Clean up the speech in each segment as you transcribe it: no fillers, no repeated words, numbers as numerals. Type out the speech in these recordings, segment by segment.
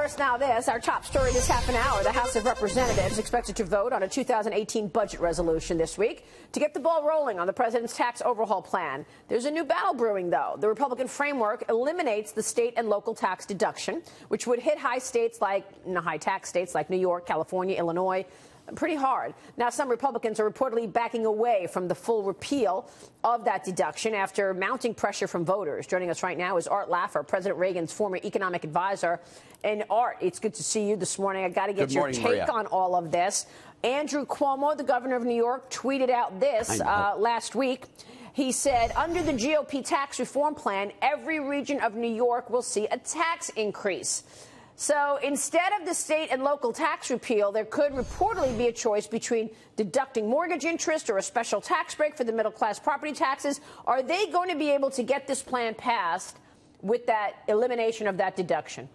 First, now this, our top story this half an hour. The House of Representatives expected to vote on a 2018 budget resolution this week to get the ball rolling on the president's tax overhaul plan. There's a new battle brewing, though. The Republican framework eliminates the state and local tax deduction, which would hit high tax states like New York, California, Illinois, pretty hard. Now, some Republicans are reportedly backing away from the full repeal of that deduction after mounting pressure from voters. Joining us right now is Art Laffer, President Reagan's former economic advisor. And Art, it's good to see you this morning. I got to get your take on all of this. Andrew Cuomo, the governor of New York, tweeted out this last week. He said, under the GOP tax reform plan, every region of New York will see a tax increase. So instead of the state and local tax repeal, there could reportedly be a choice between deducting mortgage interest or a special tax break for the middle-class property taxes. Are they going to be able to get this plan passed with that elimination of that deduction?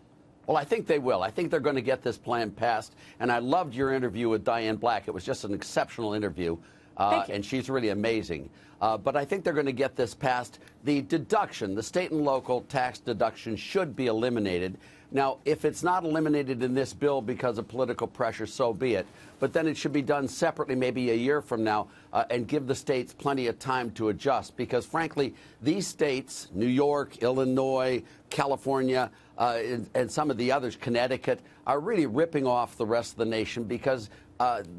Well, I think they will. I think they're going to get this plan passed. And I loved your interview with Diane Black. It was just an exceptional interview. And she's really amazing. But I think they're going to get this passed. The deduction, the state and local tax deduction, should be eliminated. Now, if it's not eliminated in this bill because of political pressure, so be it. But then it should be done separately, maybe a year from now, and give the states plenty of time to adjust. Because, frankly, these states, New York, Illinois, California, and some of the others, Connecticut, are really ripping off the rest of the nation because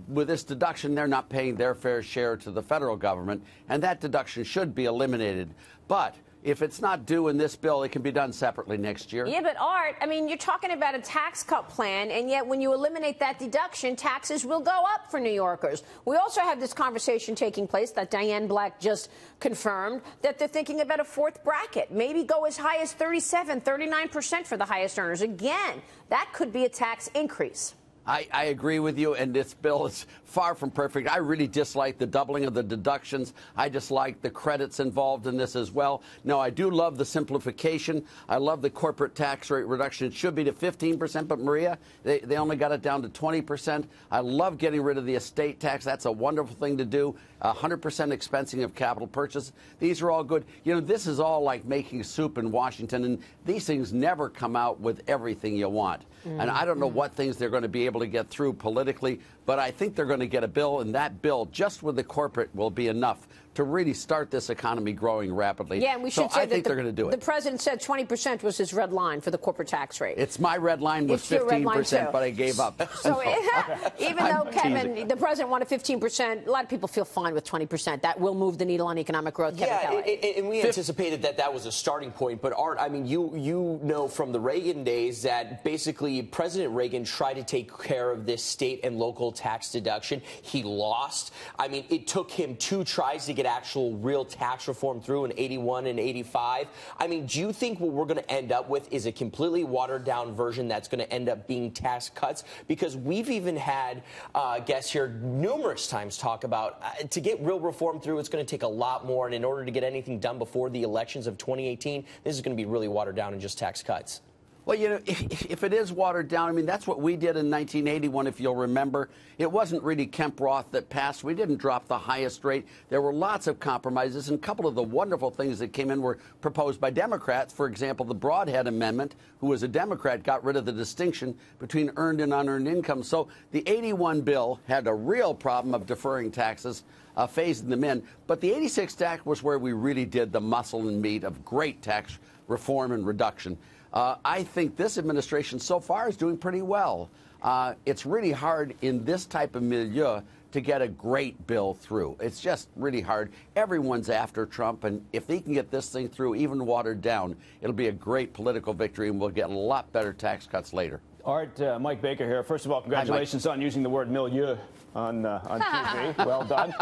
with this deduction, they're not paying their fair share to the federal government, and that deduction should be eliminated. But if it's not due in this bill, it can be done separately next year. Yeah, but Art, I mean, you're talking about a tax cut plan, and yet when you eliminate that deduction, taxes will go up for New Yorkers. We also have this conversation taking place that Diane Black just confirmed, that they're thinking about a fourth bracket, maybe go as high as 37, 39% for the highest earners. Again, that could be a tax increase. I agree with you, and this bill is far from perfect. I really dislike the doubling of the deductions. I dislike the credits involved in this as well. No, I do love the simplification. I love the corporate tax rate reduction. It should be to 15%, but Maria, they only got it down to 20%. I love getting rid of the estate tax. That's a wonderful thing to do. 100% expensing of capital purchase. These are all good. You know, this is all like making soup in Washington, and these things never come out with everything you want. And I don't know what things they're going to be able to get through politically, but I think they're going to get a bill, and that bill, just with the corporate, will be enough to really start this economy growing rapidly. Yeah, and we should say I think they're going to do it. The president said 20% was his red line for the corporate tax rate. It's my red line was 15%, but I gave up. So even though, Kevin, the president wanted 15%, a lot of people feel fine with 20%. That will move the needle on economic growth. Yeah, and we anticipated that was a starting point. But, Art, I mean, you know from the Reagan days that basically President Reagan tried to take care of this state and local tax deduction. He lost. I mean, it took him 2 tries to get actual real tax reform through in 81 and 85. I mean, do you think what we're going to end up with is a completely watered down version that's going to end up being tax cuts? Because we've even had guests here numerous times talk about to get real reform through, it's going to take a lot more. And in order to get anything done before the elections of 2018, this is going to be really watered down and just tax cuts. Well, you know, if it is watered down, I mean, that's what we did in 1981, if you'll remember. It wasn't really Kemp-Roth that passed. We didn't drop the highest rate. There were lots of compromises, and a couple of the wonderful things that came in were proposed by Democrats. For example, the Broadhead Amendment, who was a Democrat, got rid of the distinction between earned and unearned income. So the 81 bill had a real problem of deferring taxes, phasing them in. But the 86 Act was where we really did the muscle and meat of great tax reform and reduction. I think this administration so far is doing pretty well. It's really hard in this type of milieu to get a great bill through. It's just really hard. Everyone's after Trump, and if they can get this thing through, even watered down, it'll be a great political victory, and we'll get a lot better tax cuts later. Art, Mike Baker here. First of all, congratulations on using the word milieu on TV. Well done.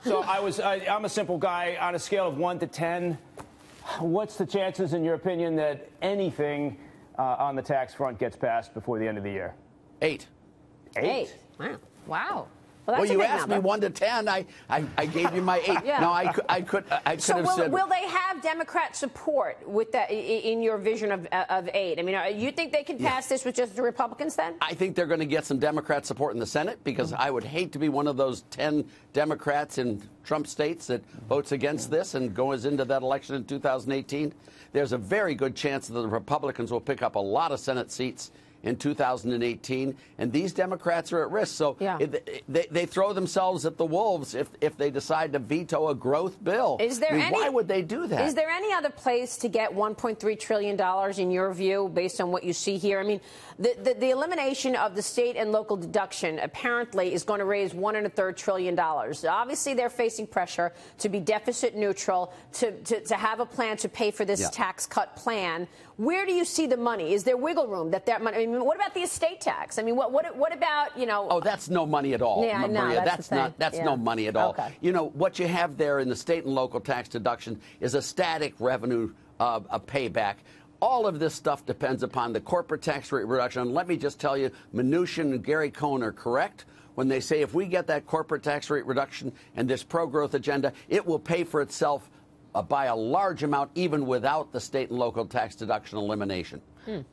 So I'm a simple guy. On a scale of 1 to 10, what's the chances, in your opinion, that anything on the tax front gets passed before the end of the year? 8. 8? Wow. Well, that's you a big asked number. me 1 to 10. I gave you my 8. Yeah. Now I could have said. Will they have Democrat support with that in your vision of 8? I mean, you think they can pass this with just the Republicans then? I think they're going to get some Democrat support in the Senate because I would hate to be one of those 10 Democrats in Trump states that votes against this and goes into that election in 2018. There's a very good chance that the Republicans will pick up a lot of Senate seats in 2018, and these Democrats are at risk. So they throw themselves at the wolves if they decide to veto a growth bill. Why would they do that? Is there any other place to get $1.3 trillion in your view, based on what you see here? I mean, the elimination of the state and local deduction apparently is going to raise $1.33 trillion. Obviously, they're facing pressure to be deficit neutral, to have a plan to pay for this tax cut plan. Where do you see the money? Is there wiggle room that money? I mean, what about the estate tax? I mean, what about, you know? Oh, that's no money at all, Yeah, Maria. no, That's no money at all. Okay. You know, what you have there in the state and local tax deduction is a static revenue a payback. All of this stuff depends upon the corporate tax rate reduction. And let me just tell you, Mnuchin and Gary Cohn are correct when they say if we get that corporate tax rate reduction and this pro-growth agenda, it will pay for itself by a large amount, even without the state and local tax deduction elimination.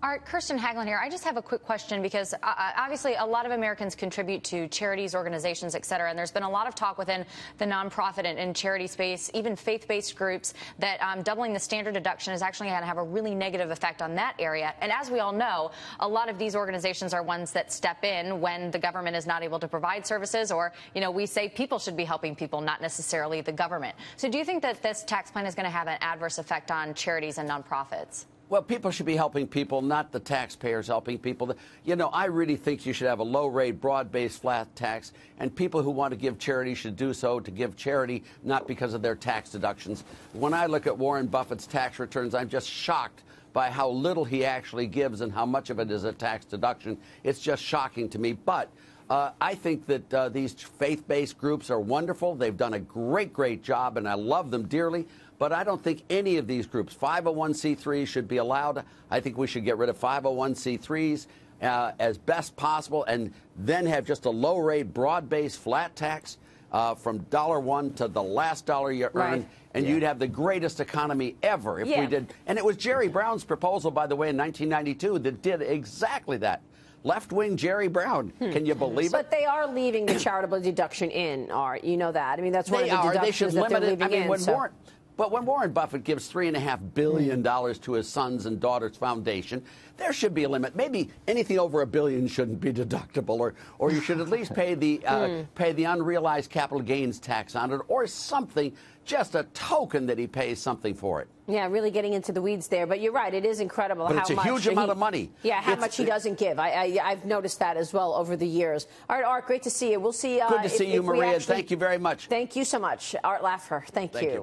Art, Kirsten Hagelin here. I just have a quick question because obviously a lot of Americans contribute to charities, organizations, et cetera, and there's been a lot of talk within the nonprofit and charity space, even faith-based groups, that doubling the standard deduction is actually going to have a really negative effect on that area. And as we all know, a lot of these organizations are ones that step in when the government is not able to provide services, or, you know, we say people should be helping people, not necessarily the government. So do you think that this tax plan is going to have an adverse effect on charities and nonprofits? Well, people should be helping people, not the taxpayers helping people. You know, I really think you should have a low-rate, broad-based flat tax, and people who want to give charity should do so to give charity, not because of their tax deductions. When I look at Warren Buffett's tax returns, I'm just shocked by how little he actually gives and how much of it is a tax deduction. It's just shocking to me. But I think that these faith-based groups are wonderful. They've done a great job, and I love them dearly. But I don't think any of these groups, 501c3s, should be allowed. I think we should get rid of 501c3s as best possible and then have just a low-rate, broad-based flat tax from $1 to the last dollar you earn. And you'd have the greatest economy ever if we did. And it was Jerry Brown's proposal, by the way, in 1992 that did exactly that. Left-wing Jerry Brown. Can you believe it? But they are leaving the charitable deduction in, Art. You know that. I mean, that's one of the deductions They should that they're limit it. leaving in. But when Warren Buffett gives $3.5 billion to his sons and daughters foundation, there should be a limit. Maybe anything over $1 billion shouldn't be deductible, or you should at least pay the unrealized capital gains tax on it, or something, just a token that he pays something for it. Yeah, really getting into the weeds there. But you're right, it is incredible but how it's a much huge amount of money. Yeah, how much he doesn't give. I've noticed that as well over the years. All right, Art, great to see you. We'll see. Good to see you, Maria. Thank you very much. Thank you so much, Art Laffer. Thank you.